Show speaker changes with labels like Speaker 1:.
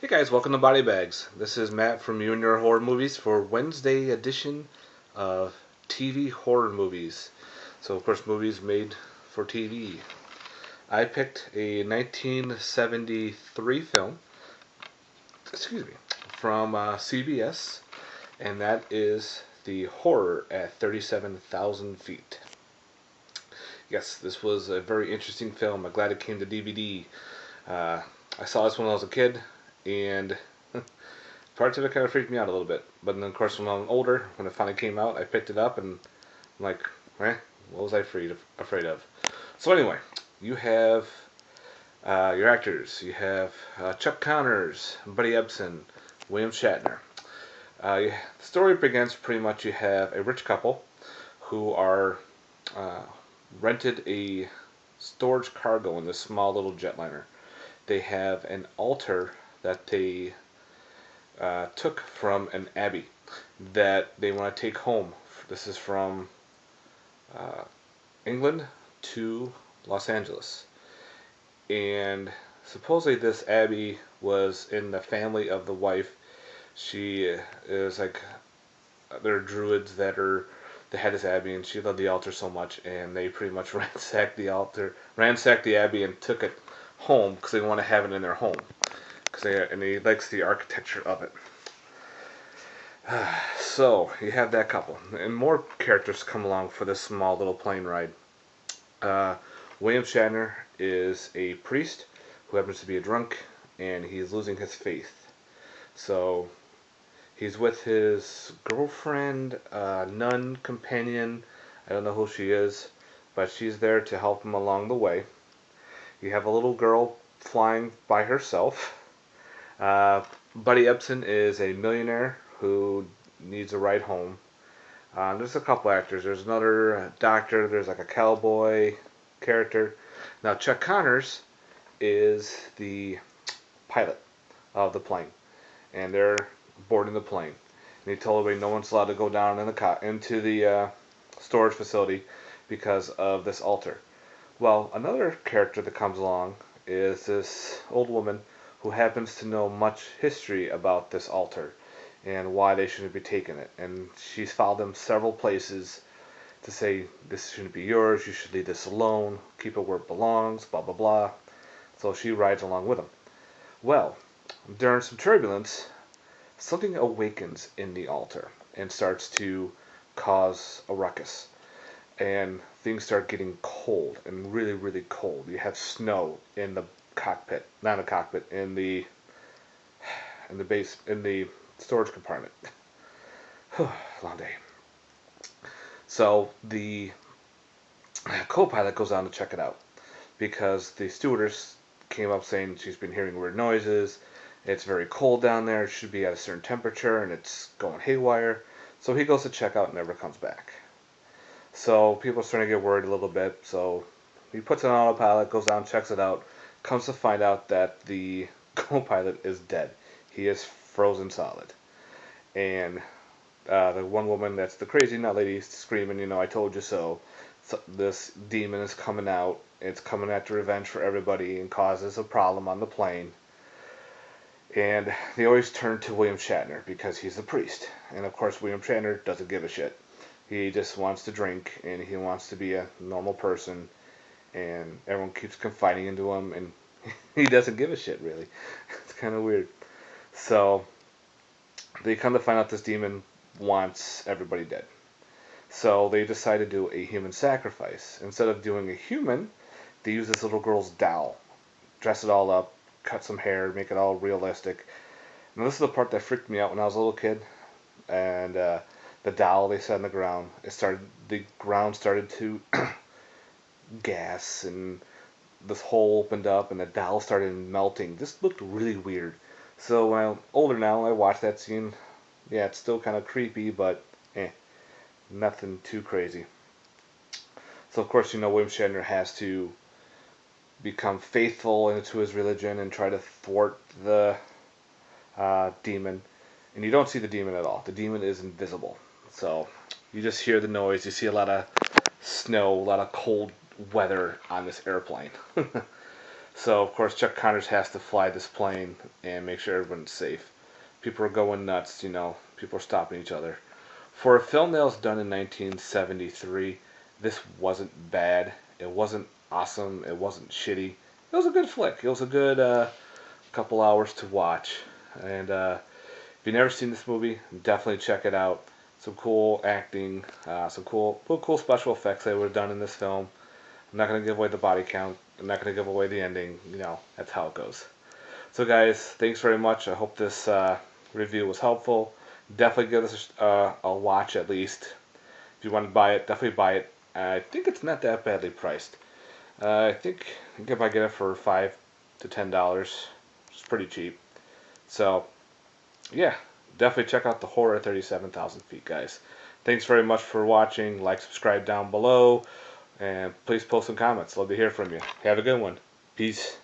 Speaker 1: Hey guys, welcome to Body Bags. This is Matt from You and Your Horror Movies for Wednesday edition of TV horror movies. So, of course, movies made for TV. I picked a 1973 film, from CBS, and that is The Horror at 37,000 Feet. Yes, this was a very interesting film. I'm glad it came to DVD. I saw this when I was a kid, and parts of it kind of freaked me out a little bit. But then, of course, when I'm older, when it finally came out, I picked it up and I'm like, what was I afraid of? So anyway, you have your actors. You have Chuck Connors, Buddy Ebsen, William Shatner. The story begins pretty much. You have a rich couple who are uh, rented a storage cargo in this small little jetliner. They have an altar that they took from an abbey that they want to take home. This is from uh, England to Los Angeles. And supposedly this abbey was in the family of the wife. She is like, there are druids that had this abbey, and she loved the altar so much, and they pretty much ransacked the abbey and took it home because they want to have it in their home. And he likes the architecture of it. So you have that couple, and more characters come along for this small little plane ride. Uh, William Shatner is a priest who happens to be a drunk, and he's losing his faith. So he's with his girlfriend, nun companion. I don't know who she is, but she's there to help him along the way. You have a little girl flying by herself. Buddy Ebsen is a millionaire who needs a ride home. There's a couple actors. There's another doctor. There's like a cowboy character. Now Chuck Connors is the pilot of the plane, and they're boarding the plane. And he told everybody no one's allowed to go down into the storage facility because of this altar. Well, another character that comes along is this old woman who happens to know much history about this altar and why they shouldn't be taking it. And she's followed them several places to say, this shouldn't be yours, you should leave this alone, keep it where it belongs, blah blah blah. So she rides along with them. Well, during some turbulence, something awakens in the altar and starts to cause a ruckus. And things start getting cold, and really, really cold. You have snow in the cockpit, not a cockpit, in the storage compartment. Long day. So the co-pilot goes on to check it out because the stewardess came up saying she's been hearing weird noises. It's very cold down there. It should be at a certain temperature, and it's going haywire. So he goes to check out and never comes back. So people are starting to get worried a little bit. So he puts it on autopilot, goes down, checks it out, comes to find out that the co-pilot is dead. He is frozen solid. And the one woman that's the crazy nut lady screaming, I told you so. So this demon is coming out. It's coming after revenge for everybody and causes a problem on the plane. And they always turn to William Shatner because he's the priest. And of course, William Shatner doesn't give a shit. He just wants to drink, and he wants to be a normal person, and everyone keeps confiding into him, and he doesn't give a shit, really. It's kind of weird. So they come to find out this demon wants everybody dead. So they decide to do a human sacrifice. Instead of doing a human, they use this little girl's doll, dress it all up, cut some hair, make it all realistic. Now this is the part that freaked me out when I was a little kid, and the doll they set on the ground, the ground started to gas, and this hole opened up, and the doll started melting. This looked really weird. So when I'm older now, I watch that scene. Yeah, it's still kind of creepy, but nothing too crazy. So of course, William Shatner has to become faithful into his religion and try to thwart the demon. And you don't see the demon at all. The demon is invisible. So you just hear the noise. You see a lot of snow, a lot of cold weather on this airplane. So of course Chuck Connors has to fly this plane and make sure everyone's safe. People are going nuts, you know. People are stopping each other. For a film that was done in 1973, this wasn't bad. It wasn't awesome. It wasn't shitty. It was a good flick. It was a good couple hours to watch. And if you've never seen this movie, definitely check it out. Some cool acting, some cool special effects they would have done in this film. I'm not going to give away the body count. I'm not going to give away the ending. You know, that's how it goes. So guys, thanks very much. I hope this review was helpful. Definitely give this a watch at least. If you want to buy it, definitely buy it. I think it's not that badly priced. I think if I get it for $5 to $10, it's pretty cheap. So yeah, definitely check out the Horror 37,000 Feet, guys. Thanks very much for watching. Like, subscribe down below, and please post some comments. Love to hear from you. Have a good one. Peace.